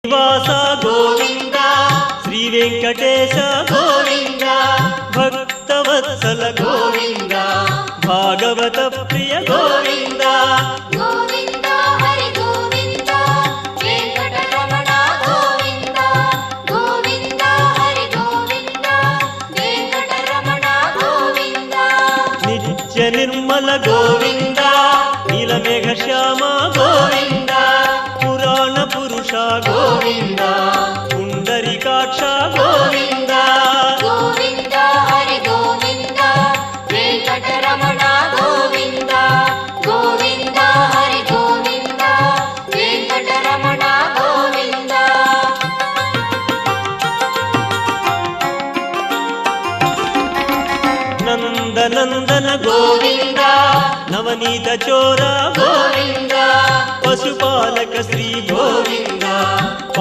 శ్రీనివాస గోవింద శ్రీ వెంకటేశ గోవింద భక్తవత్సల గోవింద భాగవత ప్రియ గోవింద గోవింద హరి గోవింద వెంకటరమణ గోవింద గోవింద హరి గోవింద వెంకటరమణ గోవింద నిత్య నిర్మల గోవింద నీలమేఘ శ్యామ గోవింద పురాణ పురుష గోవింద పుండరీకాక్ష గోవింద గోవింద హరి గోవింద వెంకటరమణ గోవింద గోవింద హరి గోవింద వెంకటరమణ గోవింద నందనందన గోవింద నవనీత చోర గోవింద పశుపాలక శ్రీ